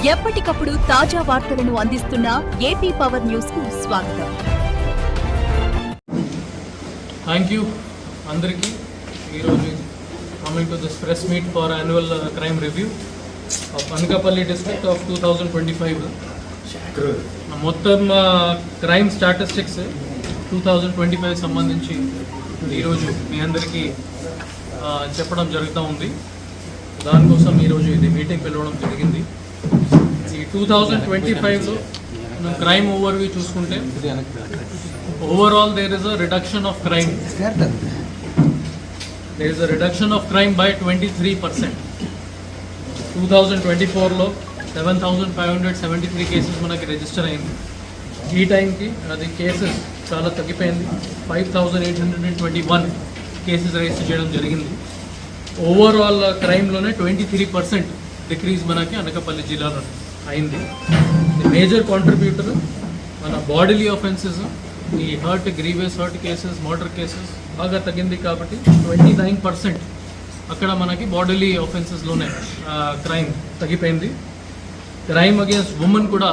ఎప్పటికప్పుడు తాజా వార్తలను అందిస్తున్న ఏపీ పవర్ న్యూస్ కు స్వాగతం. థ్యాంక్ యూ అందరికీ. ఈరోజు coming to this press meet for annual crime review of Anakapalli district of 2025. మొత్తం క్రైమ్ స్టాటిస్టిక్స్ 2025 సంబంధించి ఈరోజు మీ అందరికీ చెప్పడం జరుగుతూ ఉంది. దానికోసం ఈరోజు ఇది మీటింగ్ పిలవడం జరిగింది. ఈ 2025లో మనం క్రైమ్ ఓవర్వ్యూ చూసుకుంటే overall there is a reduction of crime. There is a reduction of crime by 23%. 2024లో 7,573 కేసెస్ మనకి రిజిస్టర్ అయింది. ఈ టైంకి అది కేసెస్ చాలా తగ్గిపోయింది. 5,821 కేసెస్ రిజిస్టర్ చేయడం జరిగింది. ఓవరాల్ క్రైమ్లోనే 23% డిక్రీజ్ మనకి అనకాపల్లి జిల్లాలో అయింది. మేజర్ కాంట్రిబ్యూటర్ మన బాడీలీ ఆఫెన్సెస్, ఈ grievous hurt cases, murder cases బాగా తగ్గింది. కాబట్టి 29% అక్కడ మనకి బాడీలీ ఆఫెన్సెస్లోనే క్రైమ్ తగ్గిపోయింది. క్రైమ్ అగేన్స్ట్ ఉమెన్ కూడా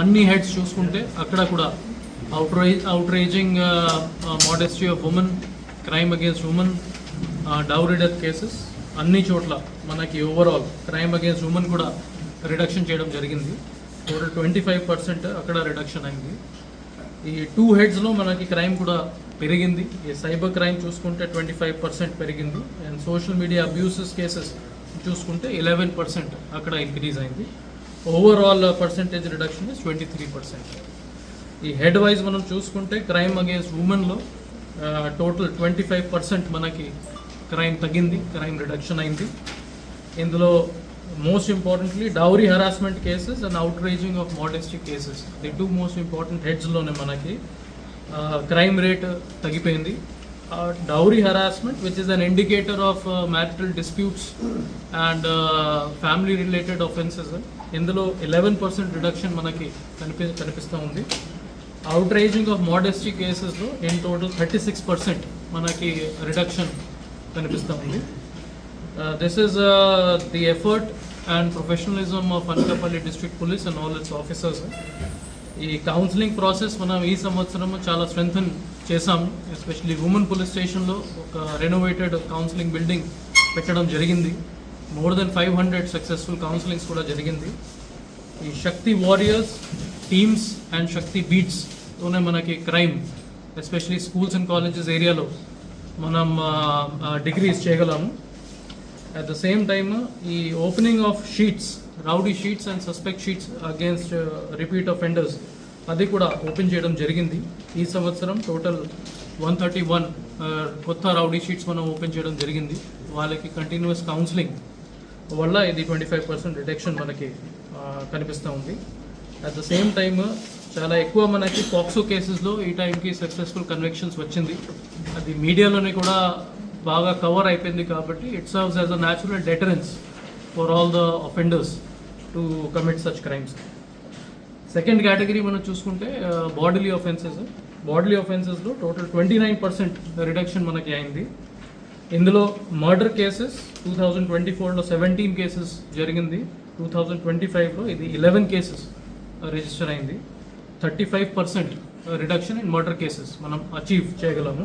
అన్ని హెడ్స్ చూసుకుంటే అక్కడ కూడా outraging modesty of women, crime against women, dowry death cases అన్ని చోట్ల మనకి ఓవరాల్ క్రైమ్ అగేన్స్ట్ ఉమెన్ కూడా రిడక్షన్ చేయడం జరిగింది. టోటల్ 25% అక్కడ రిడక్షన్ అయింది. ఈ 2 హెడ్స్లో మనకి క్రైమ్ కూడా పెరిగింది. ఈ సైబర్ క్రైమ్ చూసుకుంటే 25% పెరిగింది. And social media abuses cases చూసుకుంటే 11% అక్కడ ఇంక్రీజ్ అయింది. Overall percentage reduction is 23%. ఈ హెడ్ వైజ్ మనం చూసుకుంటే క్రైమ్ అగేన్స్ట్ ఉమెన్లో టోటల్ 25% మనకి క్రైమ్ తగ్గింది, క్రైమ్ రిడక్షన్ అయింది. ఇందులో most importantly dowry harassment cases and outraging of modesty cases, the 2 most important హెడ్స్లోనే మనకి క్రైమ్ రేట్ తగ్గిపోయింది. Dowry harassment which is an indicator of marital disputes and family related offences, ఇందులో 11% reduction మనకి కనిపిస్తూ ఉంది. Outraging of modesty కేసెస్లో in total 36% మనకి reduction కనిపిస్తూ ఉంది. This is the effort and professionalism of Anakapalli district police and all its officers. ఈ counselling process మనం ఈ సంవత్సరం చాలా స్ట్రెంథన్ చేసాము. ఎస్పెషల్లీ ఉమెన్ పోలీస్ స్టేషన్లో ఒక రెనోవేటెడ్ కౌన్సిలింగ్ బిల్డింగ్ పెట్టడం జరిగింది. మోర్ దెన్ 500 సక్సెస్ఫుల్ కౌన్సిలింగ్స్ కూడా జరిగింది. ఈ శక్తి వారియర్స్ టీమ్స్ అండ్ శక్తి బీట్స్తోనే మనకి crime especially schools and colleges ఏరియాలో మనం డిక్రీజ్ చేయగలము. అట్ ద సేమ్ టైమ్ ఈ opening of sheets, rowdy sheets and suspect sheets against repeat offenders అది కూడా ఓపెన్ చేయడం జరిగింది. ఈ సంవత్సరం టోటల్ 131 కొత్త రౌడీ షీట్స్ మనం ఓపెన్ చేయడం జరిగింది. వాళ్ళకి కంటిన్యూస్ కౌన్సిలింగ్ వల్ల ఇది 25% రిడక్షన్ మనకి కనిపిస్తూ ఉంది. అట్ ద సేమ్ టైమ్ చాలా ఎక్కువ మనకి పాక్సో కేసెస్లో ఈ టైంకి సక్సెస్ఫుల్ కన్విక్షన్స్ వచ్చింది. అది మీడియాలోనే కూడా బాగా కవర్ అయిపోయింది. కాబట్టి it serves as a natural deterrence for all the offenders to commit such crimes. Second category మనం చూసుకుంటే బాడీలీ ఆఫెన్సెస్. బాడీలీ ఆఫెన్సెస్లో టోటల్ 29% రిడక్షన్ మనకి అయింది. ఇందులో మర్డర్ కేసెస్ 2024లో 17 కేసెస్ జరిగింది. 2025లో ఇది 11 కేసెస్ రిజిస్టర్ అయింది. 35% రిడక్షన్ ఇన్ మర్డర్ కేసెస్ మనం అచీవ్ చేయగలము.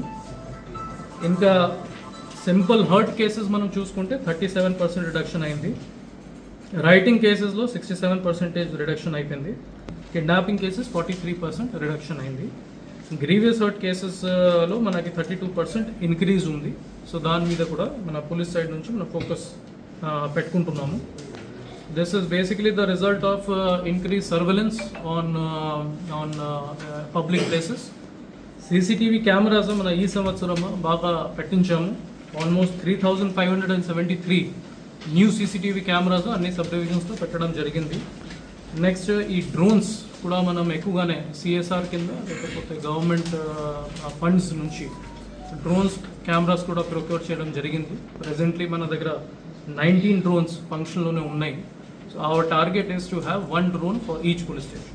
ఇంకా సింపుల్ హర్ట్ కేసెస్ మనం చూసుకుంటే 37% రిడక్షన్ అయింది. రైటింగ్ కేసెస్లో 67% రిడక్షన్ అయిపోయింది. కిడ్నాపింగ్ కేసెస్ 43% రిడక్షన్ అయింది. గ్రీవియస్ హర్ట్ కేసెస్లో మనకి 32% ఇంక్రీజ్ ఉంది. సో దాని మీద కూడా మన పోలీస్ సైడ్ నుంచి మనం focus పెట్టుకుంటున్నాము. This is basically the result of increased surveillance on public places. CCTV cameras మన ఈ సంవత్సరం బాగా పెట్టించాము. ఆల్మోస్ట్ 3,573 న్యూ CCTV కెమెరాస్ అన్ని సబ్ డివిజన్స్లో పెట్టడం జరిగింది. నెక్స్ట్ ఈ డ్రోన్స్ కూడా మనం ఎక్కువగానే CSR కింద లేకపోతే గవర్నమెంట్ ఫండ్స్ నుంచి డ్రోన్స్ కెమెరాస్ కూడా ప్రొక్యూర్ చేయడం జరిగింది. ప్రెజెంట్లీ మన దగ్గర 19 డ్రోన్స్ ఫంక్షన్లోనే ఉన్నాయి. So our target is to have 1 drone for each police station.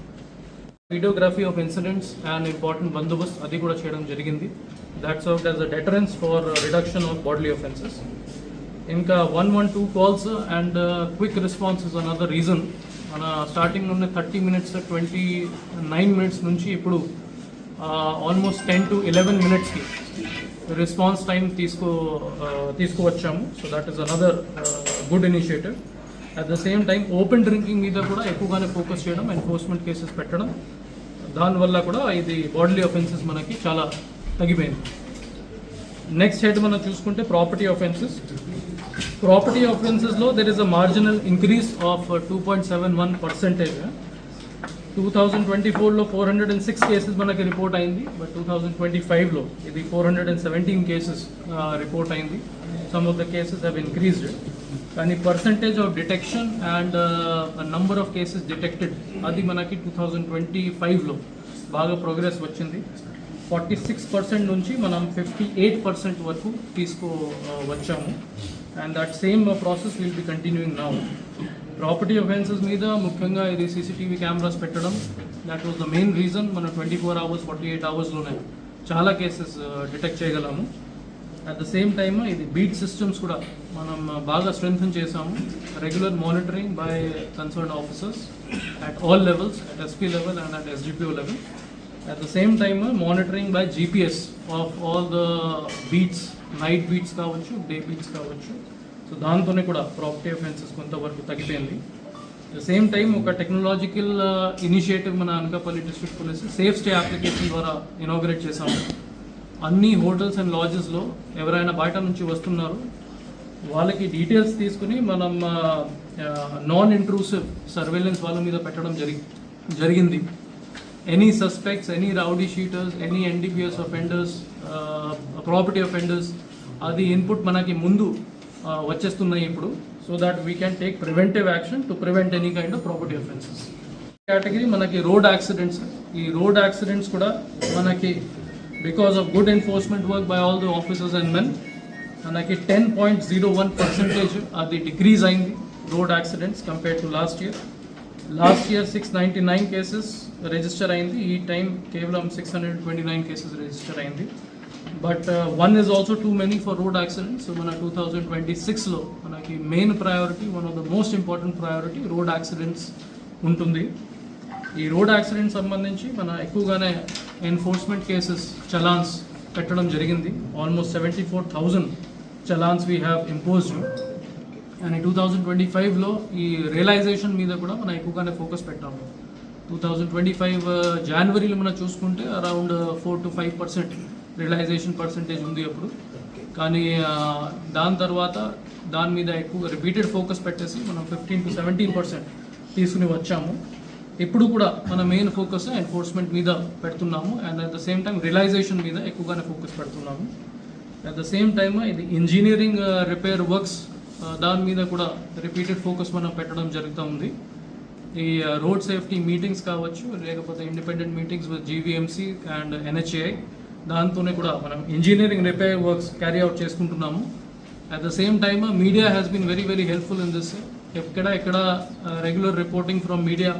Videography of incidents and important bandobast adi kuda cheyadam jarigindi. That served as a deterrence for reduction of bodily offences. Inka 112 calls and quick response is another reason మన starting ఉన్న 30 minutes 29 minutes నుంచి ఇప్పుడు almost 10 to 11 minutesకి response time తీసుకువచ్చాము. So that is another good initiative. At the same time open drinking మీద కూడా ఎక్కువగానే focus చేయడం, ఎన్ఫోర్స్మెంట్ కేసెస్ పెట్టడం, దానివల్ల కూడా ఇది బాడీలీ అఫెన్సెస్ మనకి చాలా తగ్గిపోయింది. నెక్స్ట్ హెడ్ మనం చూసుకుంటే ప్రాపర్టీ అఫెన్సెస్. ప్రాపర్టీ అఫెన్సెస్లో there is a marginal increase of 2.71%. 2024లో 406 కేసెస్ మనకి రిపోర్ట్ అయింది, బట్ 2025లో ఇది 417 కేసెస్ రిపోర్ట్ అయింది. Some of the cases have increased, కానీ percentage of detection and number of cases detected అది మనకి 2025లో బాగా ప్రోగ్రెస్ వచ్చింది. 46% నుంచి మనం 58% వరకు వచ్చాము. And that same process will be continuing now. Property offences మీద ముఖ్యంగా ఇది సీసీటీవీ కెమెరాస్ పెట్టడం, that was the main reason. మనం 24 hours 48 hours చాలా కేసెస్ డిటెక్ట్ చేయగలము. అట్ ద సేమ్ టైమ్ ఇది బీట్ సిస్టమ్స్ కూడా మనం బాగా స్ట్రెంథన్ చేసాము. Regular monitoring by concern officers at all levels, at SP level and at SDPO level. At the same time, monitoring by GPS of all the beats, night beats కావచ్చు, day beats కావచ్చు. So దాంతోనే కూడా property offences కొంతవరకు తగ్గిపోయింది. At the same time ఒక technological initiative మన Anakapalli district police safe stay application ద్వారా inaugurate చేశాము. అన్ని హోటల్స్ అండ్ లాడ్జెస్లో ఎవరైనా బయట నుంచి వస్తున్నారు వాళ్ళకి డీటెయిల్స్ తీసుకుని మనం నాన్ ఇంట్రూసివ్ సర్వేలెన్స్ వాళ్ళ మీద పెట్టడం జరిగింది. Any suspects, any rowdy sheeters, any NDPS offenders, property offenders, అది ఇన్పుట్ మనకి ముందు వచ్చేస్తున్నాయి ఇప్పుడు. So that we can take preventive action to prevent any kind of property offences. Category మనకి రోడ్ యాక్సిడెంట్స్. ఈ రోడ్ యాక్సిడెంట్స్ కూడా మనకి because of good enforcement work by all the officers and men మనకి 10.01% అది డిక్రీజ్ అయింది road accidents compare to last year. Last year 699 cases register అయింది, ఈ time కేవలం 629 కేసెస్ రిజిస్టర్ అయింది. But one is also too many for road accidents. So మన 2026లో మనకి main priority, one of the most important priority road accidents ఉంటుంది. ఈ road accidents సంబంధించి మన ఎక్కువగానే ఎన్ఫోర్స్మెంట్ కేసెస్ చలాన్స్ పెట్టడం జరిగింది. Almost 74,000 challans we have imposed. And 2025లో ఈ రియలైజేషన్ మీద కూడా మనం ఎక్కువగానే ఫోకస్ పెట్టాము. 2025 జనవరిలో మనం చూసుకుంటే అరౌండ్ 4 to 5% రియలైజేషన్ పర్సంటేజ్ ఉంది అప్పుడు. కానీ దాని తర్వాత దాని మీద ఎక్కువ రిపీటెడ్ ఫోకస్ పెట్టేసి మనం 15 to 17% తీసుకుని వచ్చాము. ఇప్పుడు కూడా మన మెయిన్ ఫోకస్ ఎన్ఫోర్స్మెంట్ మీద పెడుతున్నాము and at the same time realisation మీద ఎక్కువగానే ఫోకస్ పెడుతున్నాము. అట్ ద సేమ్ టైమ్ ఇది ఇంజనీరింగ్ రిపేర్ వర్క్స్ దాని మీద కూడా రిపీటెడ్ ఫోకస్ మనం పెట్టడం జరుగుతూ ఉంది. ఈ రోడ్ సేఫ్టీ మీటింగ్స్ కావచ్చు, లేకపోతే independent meetings with GVMC and NHAI, దాంతోనే కూడా మనం engineering repair works carry out చేసుకుంటున్నాము. At the same time media has been very very helpful in this. ఎక్కడ regular reporting from media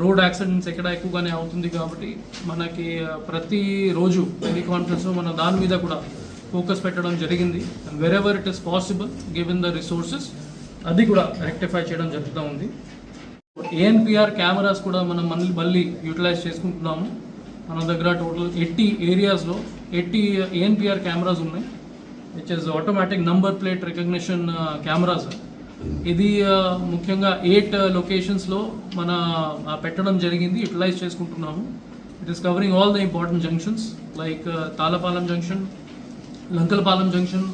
road accidents ఎక్కడ ఎక్కువగానే అవుతుంది కాబట్టి మనకి ప్రతిరోజు టెలికాన్ఫరెన్స్లో మన దాని మీద కూడా ఫోకస్ పెట్టడం జరిగింది. And where ever it is possible given the resources అది కూడా రెక్టిఫై చేయడం జరుగుతూ ఉంది. ANPR కెమెరాస్ కూడా మనం మళ్ళీ యూటిలైజ్ చేసుకుంటున్నాము. మన దగ్గర టోటల్ 80 ఏరియాస్లో 80 ANPR కెమెరాస్ ఉన్నాయి, which is automatic number plate recognition cameras. ఇది ముఖ్యంగా 8 లొకేషన్స్లో మన పెట్టడం జరిగింది, యూటిలైజ్ చేసుకుంటున్నాము. It is covering all the important junctions like Talapalem junction, Lankalapalem junction,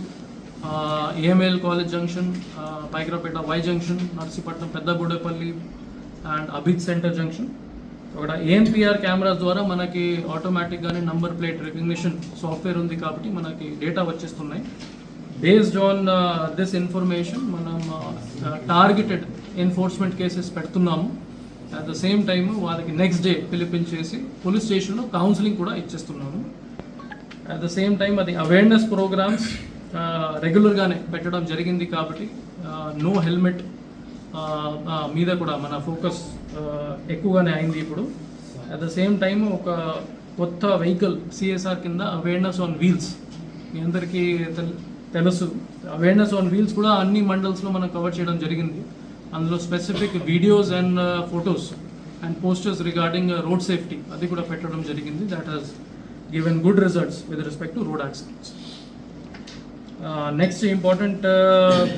AML college junction, Paikarapeta Y junction, Narsipatnam Peddagudapalli and Abhit centre junction. అక్కడ ANPR కెమెరాస్ ద్వారా మనకి ఆటోమేటిక్గానే నంబర్ ప్లేట్ రికగ్నిషన్ సాఫ్ట్వేర్ ఉంది కాబట్టి మనకి డేటా వచ్చేస్తున్నాయి. బేస్డ్ ఆన్ దిస్ ఇన్ఫర్మేషన్ మనం టార్గెటెడ్ ఎన్ఫోర్స్మెంట్ కేసెస్ పెడుతున్నాము. అట్ ద సేమ్ టైమ్ వాళ్ళకి నెక్స్ట్ డే పిలిపించేసి పోలీస్ స్టేషన్లో కౌన్సిలింగ్ కూడా ఇచ్చేస్తున్నాము. అట్ ద సేమ్ టైం అది అవేర్నెస్ ప్రోగ్రామ్స్ రెగ్యులర్గానే పెట్టడం జరిగింది కాబట్టి నో హెల్మెట్ మీద కూడా మన ఫోకస్ ఎక్కువగానే అయింది ఇప్పుడు. అట్ ద సేమ్ టైమ్ ఒక కొత్త వెహికల్ CSR కింద అవేర్నెస్ ఆన్ వీల్స్, మీ అందరికీ తెలుసు అవేర్నెస్ ఆన్ వీల్స్ కూడా అన్ని మండల్స్లో మనం కవర్ చేయడం జరిగింది. అందులో specific videos and photos and posters regarding road safety అది కూడా పెట్టడం జరిగింది. That has given good results with respect to road accidents. Next important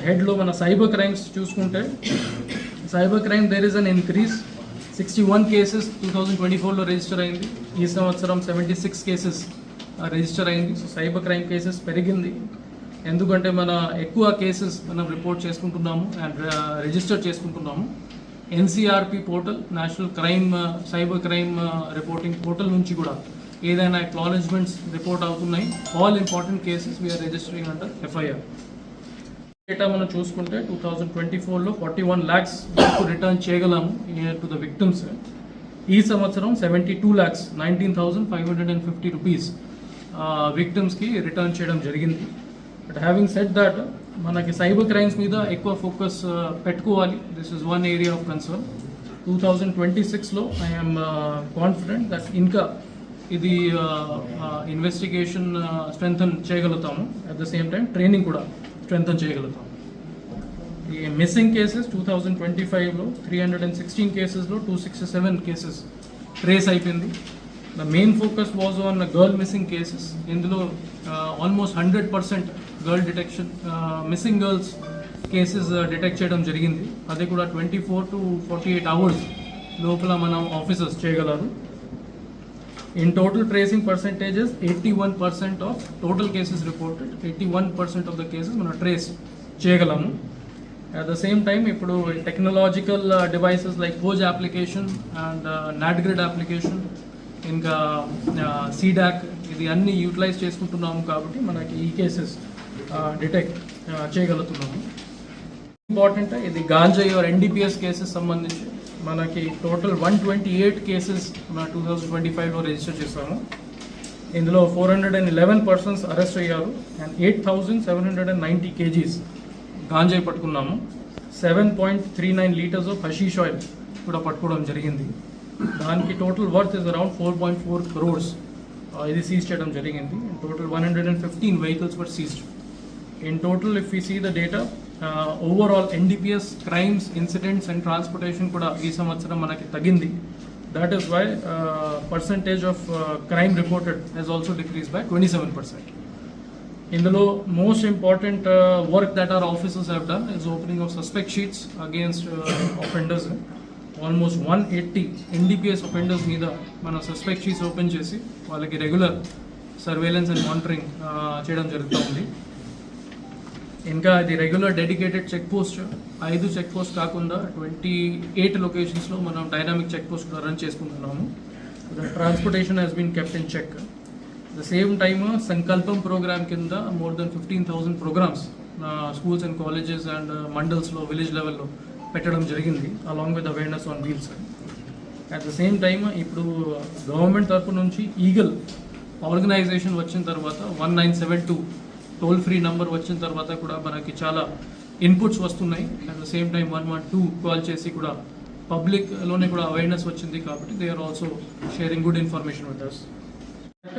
హెడ్లో మన సైబర్ క్రైమ్స్ చూసుకుంటే, cyber crime there is an increase. 61 cases 2024లో రిజిస్టర్ అయింది. ఈ సంవత్సరం 76 కేసెస్ రిజిస్టర్ అయింది. సో సైబర్ క్రైమ్ కేసెస్ పెరిగింది, ఎందుకంటే మన ఎక్కువ కేసెస్ మనం రిపోర్ట్ చేసుకుంటున్నాము అండ్ రిజిస్టర్ చేసుకుంటున్నాము. NCRP portal, national crime cyber crime reporting portal నుంచి కూడా ఏదైనా అక్నాలెడ్జ్మెంట్స్ రిపోర్ట్ అవుతున్నాయి. All important cases we're registering under FIR. Data మనం చూసుకుంటే 2024లో 41 lakhs రిటర్న్ చేయగలము టు ద విక్టిమ్స్. ఈ సంవత్సరం 72 lakhs 19,550 రూపీస్ విక్టిమ్స్కి రిటర్న్ చేయడం జరిగింది. బట్ హ్యావింగ్ సెడ్ దట్, మనకి సైబర్ క్రైమ్స్ మీద ఎక్కువ ఫోకస్ పెట్టుకోవాలి. This is one area of concern. 2026లో ఐఎమ్ కాన్ఫిడెంట్ దట్ ఇంకా ఇది ఇన్వెస్టిగేషన్ స్ట్రెంగ్తన్ చేయగలుగుతాము. At the same time training కూడా స్ట్రెంగ్తన్ చేయగలుగుతాము. ఈ మిస్సింగ్ కేసెస్ 2025లో 316 కేసెస్లో 267 కేసెస్ ట్రేస్ అయిపోయింది. The main focus was on girl missing cases. ఇందులో almost 100% girl detection, missing girls cases detect చేయడం జరిగింది. అది కూడా 24 to 48 hours లోపల మనం ఆఫీసర్స్ చేయగలరు. In total tracing percentages, 81% of total cases reported, 81% of the cases మనం ట్రేస్ చేయగలము. At the same time, ఇప్పుడు టెక్నాలజికల్ డివైసెస్ లైక్ పోజ్ అప్లికేషన్ అండ్ నాట్గ్రిడ్ అప్లికేషన్, ఇంకా సీడాక్, ఇది అన్ని యూటిలైజ్ చేసుకుంటున్నాము కాబట్టి మనకి ఈ కేసెస్ డిటెక్ట్ చేయగలుగుతున్నాము. ఇంపార్టెంట్, ఇది గాంజాయి ఆర్ ఎన్డీపీఎస్ కేసెస్ సంబంధించి మనకి టోటల్ 128 కేసెస్ మన 2025లో రిజిస్టర్ చేశాము. ఇందులో 411 persons అరెస్ట్ అయ్యారు and 8,790 kgs గాంజాయి పట్టుకున్నాము. 7.39 liters of hashish oil కూడా పట్టుకోవడం జరిగింది. దానికి total worth is around 4.4 crores ఇది సీజ్ చేయడం జరిగింది. Total 115 vehicles were seized. In total, if we see the data, overall NDPS crimes, incidents and transportation kuda ee samvatsaram manaki tagindi. That is why percentage of crime reported has also decreased by 27%. Indulo most important work that our officers have done is opening of suspect sheets against offenders. Almost 180 NDPS offenders meeda mana suspect sheets open chesi vallaki regular surveillance and monitoring cheyadam jarugutundi. ఇంకా ఇది regular dedicated check post, 5 check post కాకుండా 28 లొకేషన్స్లో మనం dynamic check post run చేసుకుంటున్నాము. The transportation has been kept in check. The same time Sankalpam programme కింద more than 15,000 programmes schools and colleges and మండల్స్లో, village లెవెల్లో పెట్టడం జరిగింది, along with awareness on wheels. At the same time ఇప్పుడు government తరఫు నుంచి eagle organisation వచ్చిన తర్వాత 1972 టోల్ ఫ్రీ నంబర్ వచ్చిన తర్వాత కూడా మనకి చాలా ఇన్పుట్స్ వస్తున్నాయి. At the same time 112 call చేసి కూడా పబ్లిక్లోనే కూడా అవేర్నెస్ వచ్చింది కాబట్టి they are also sharing good information with us.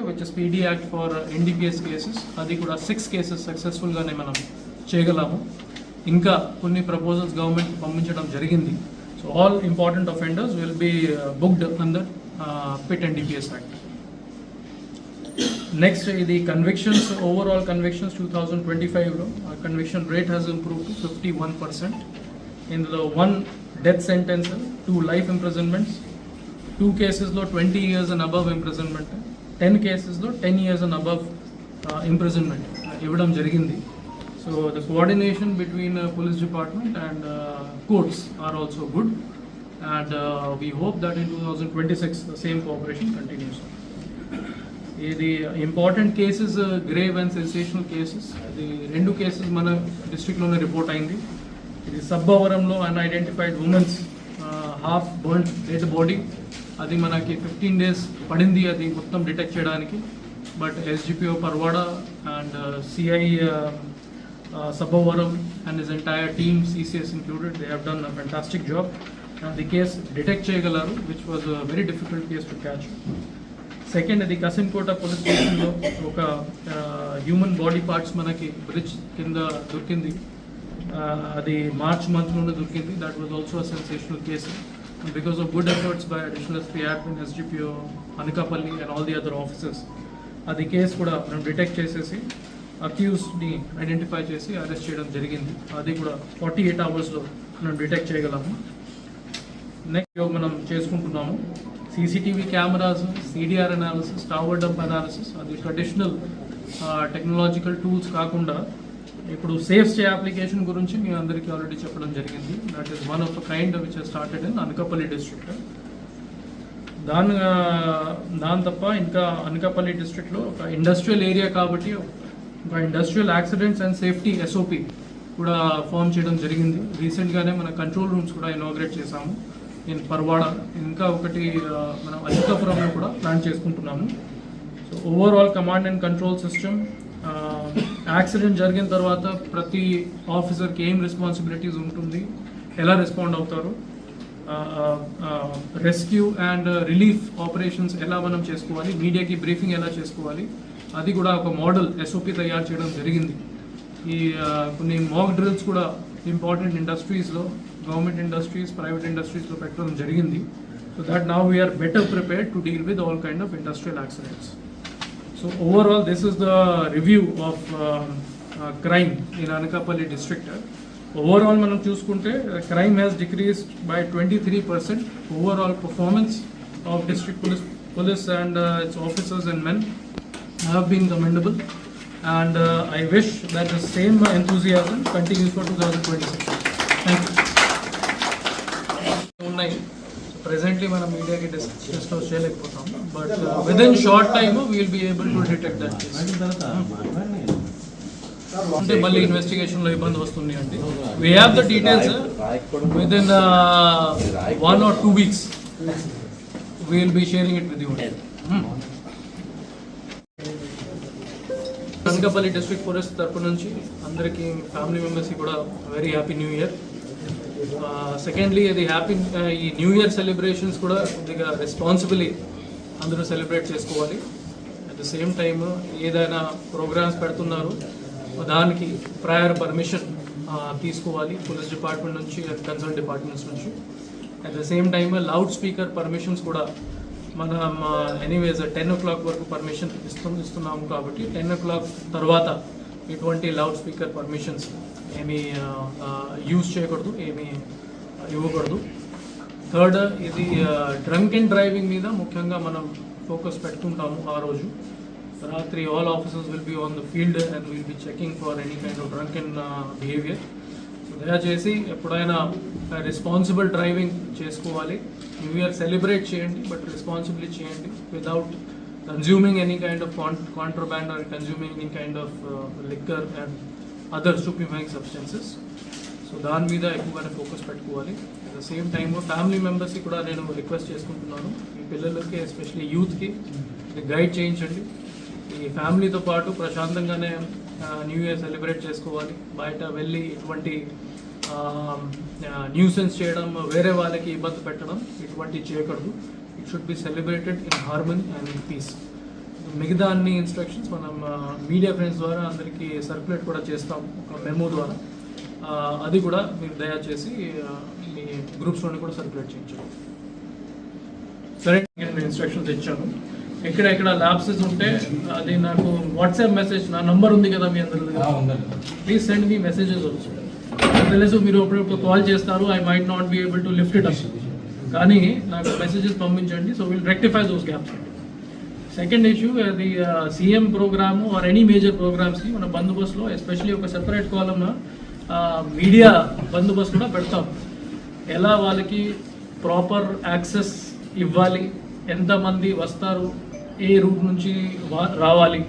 Which is PD act for NDPS cases, అది కూడా 6 కేసెస్ సక్సెస్ఫుల్గానే మనం చేయగలము. ఇంకా కొన్ని ప్రపోజల్స్ గవర్నమెంట్ పంపించడం జరిగింది. So all important offenders will be booked under PIT NDPS act. Next ఇది కన్విక్షన్స్, ఓవరాల్ కన్విక్షన్స్ 2025లో conviction rate has improved to 51%. ఇందులో 1 డెత్ సెంటెన్స్, 2 లైఫ్ ఇంప్రిజన్మెంట్స్, 2 కేసెస్లో 20 years అండ్ అబవ్ ఇంప్రిజన్మెంట్, 10 కేసెస్లో 10 years అండ్ అబవ్ ఇంప్రిజన్మెంట్ ఇవ్వడం జరిగింది. So the coordination between police department and courts are also good and we hope that in 2026 the same cooperation continues. ఇది important cases, grave and sensational cases, ఇది 2 cases మన డిస్ట్రిక్ట్లోనే report అయింది. ఇది సబ్బవరంలో unidentified women's half burn dead body, అది మనకి 15 days పడింది అది మొత్తం డిటెక్ట్ చేయడానికి. But SDPO Parawada and CI Sabbavaram and his entire team, CCS included, they have done a fantastic job. The case detect చేయగలరు, which was a very difficult case to catch. Second, అది Kasimkota police స్టేషన్లో ఒక human body parts మనకి bridge కింద దొరికింది. అది March month నుండి దొరికింది. That was also a sensational case. Because of good efforts by additional SP admin, SDPO Anakapalli and all the other officers, అది కేసు కూడా మనం డిటెక్ట్ చేసేసి అక్యూస్డ్ని ఐడెంటిఫై చేసి అరెస్ట్ చేయడం జరిగింది. అది కూడా 48 అవర్స్లో మనం డిటెక్ట్ చేయగలము. నెక్స్ట్ మనం చేసుకుంటున్నాము CCTV cameras, CDR analysis, tower dump analysis. అది ట్రెడిషనల్ టెక్నాలజికల్ టూల్స్ కాకుండా ఇప్పుడు సేఫ్ స్టే అప్లికేషన్ గురించి మీ అందరికీ ఆల్రెడీ చెప్పడం జరిగింది. That is one of the kind which started in Anakapalli district. దాని తప్ప ఇంకా అనకాపల్లి డిస్ట్రిక్ట్లో ఒక ఇండస్ట్రియల్ ఏరియా కాబట్టి ఒక industrial accidents and safety SOP కూడా ఫామ్ చేయడం జరిగింది. రీసెంట్గానే మన కంట్రోల్ రూమ్స్ కూడా ఇనాగ్రేట్ చేశాము ఇన్ పర్వాడ. ఇంకా ఒకటి మనం అలికాపురంలో కూడా ప్లాన్ చేసుకుంటున్నాము. So overall command and control system, accident జరిగిన తర్వాత ప్రతి ఆఫీసర్కి ఏం రెస్పాన్సిబిలిటీస్ ఉంటుంది, ఎలా రెస్పాండ్ అవుతారు, రెస్క్యూ అండ్ రిలీఫ్ ఆపరేషన్స్ ఎలా మనం చేసుకోవాలి, మీడియాకి బ్రీఫింగ్ ఎలా చేసుకోవాలి, అది కూడా ఒక మోడల్ ఎస్ఓపి తయారు చేయడం జరిగింది. ఈ కొన్ని మాక్ డ్రిల్స్ కూడా ఇంపార్టెంట్ ఇండస్ట్రీస్లో, గవర్నమెంట్ ఇండస్ట్రీస్, ప్రైవేట్ ఇండస్ట్రీస్లో పెట్టడం జరిగింది. So that now we're better prepared to deal with all kind of industrial accidents. So overall, this is the review of crime in Anakapalli district. Overall, manam chusukunte crime has decreased by 23%. Overall performance of district police and its officers and men have been commendable, and I wish that the same enthusiasm continues for 2026. Thank you. Presently మనం మీడియాకి discuss చేయలేకపోతాం, but with in short time we will be able to detect that case. అంటే మళ్ళీ ఇన్వెస్టిగేషన్లో ఇబ్బంది వస్తుంది అంటే we have the details with in 1 or 2 weeks we will be sharing it with you. Anakapalli district police తరపు నుంచి అందరికీ, ఫ్యామిలీ మెంబర్స్కి కూడా very happy new year. Secondly, అది హ్యాపీ ఈ న్యూ ఇయర్ సెలబ్రేషన్స్ కూడా కొద్దిగా రెస్పాన్సిబిలీ అందరూ సెలబ్రేట్ చేసుకోవాలి. అట్ ద సేమ్ టైమ్ ఏదైనా ప్రోగ్రామ్స్ పెడుతున్నారు దానికి ప్రయర్ పర్మిషన్ తీసుకోవాలి పోలీస్ డిపార్ట్మెంట్ నుంచి అండ్ కన్సర్న్ డిపార్ట్మెంట్స్ నుంచి. At the same time loud speaker permissions కూడా మనం ఎనీవేస్ 10 o'clock వరకు పర్మిషన్ ఇస్తున్నాము కాబట్టి 10 o'clock తర్వాత ఎటువంటి లౌడ్ స్పీకర్ పర్మిషన్స్ ఏమీ యూజ్ చేయకూడదు, ఏమీ ఇవ్వకూడదు. థర్డ్, ఇది డ్రంక్ అండ్ డ్రైవింగ్ మీద ముఖ్యంగా మనం ఫోకస్ పెట్టుకుంటాము. ఆ రోజు రాత్రి all officers will be on the field and will be checking for any kind of drunk and behaviour. దయచేసి ఎప్పుడైనా రెస్పాన్సిబుల్ డ్రైవింగ్ చేసుకోవాలి. న్యూ ఇయర్ సెలబ్రేట్ చేయండి, బట్ రెస్పాన్సిబిలిటీ చేయండి without consuming any kind of contraband or consuming any kind of liquor and other stupefying substances. So దాని మీద ఎక్కువగానే focus పెట్టుకోవాలి. At the same time family మెంబర్స్కి కూడా నేను రిక్వెస్ట్ చేసుకుంటున్నాను, ఈ పిల్లలకి ఎస్పెషల్లీ యూత్కి గైడ్ చేయించండి. ఈ ఫ్యామిలీతో పాటు ప్రశాంతంగానే న్యూ ఇయర్ సెలబ్రేట్ చేసుకోవాలి. బయట వెళ్ళి ఇటువంటి న్యూసెన్స్ చేయడం, వేరే వాళ్ళకి ఇబ్బంది పెట్టడం ఇటువంటివి చేయకూడదు. It should be celebrated in harmony and in peace. మిగతా అన్ని ఇన్స్ట్రక్షన్స్ మనం మీడియా ఫ్రెండ్స్ ద్వారా అందరికీ సర్క్యులేట్ కూడా చేస్తాం ఒక మెమో ద్వారా. అది కూడా మీరు దయచేసి మీ గ్రూప్స్లోని కూడా సర్క్యులేట్ చేయించండి. సరే, నేను ఇన్స్ట్రక్షన్స్ ఇచ్చాను. ఎక్కడ ల్యాబ్సెస్ ఉంటే అది నాకు వాట్సాప్ మెసేజ్, నా నంబర్ ఉంది కదా మీ అందరి దగ్గర, ప్లీజ్ సెండ్ మీ మెసేజెస్ ఆల్సో. తెలుసు మీరు అప్పుడప్పుడు కాల్ చేస్తారు, I might not be able to lift it up, కానీ నాకు మెసేజెస్ పంపించండి. So will rectify those gaps. Second issue, అది CM programme or any major ప్రోగ్రామ్స్కి మన బందోబస్తులో ఎస్పెషలీ ఒక సెపరేట్ కాలంలో మీడియా బందోబస్తు కూడా పెడతాం. ఎలా వాళ్ళకి ప్రాపర్ యాక్సెస్ ఇవ్వాలి, ఎంతమంది వస్తారు, ఏ రూట్ నుంచి రావాలి,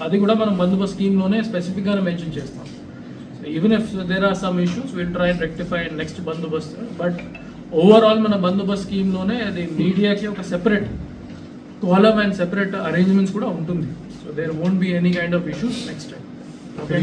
అది కూడా మనం బందోబస్తు స్కీమ్లోనే స్పెసిఫిక్గానే మెన్షన్ చేస్తాం. So even if there are some issues will try and rectify next బందోబస్తు. బట్ ఓవరాల్ మన బందోబస్తు స్కీమ్లోనే అది మీడియాకి ఒక separate column and separate arrangements కూడా ఉంటుంది. So there won't be any kind of issues next time. Okay.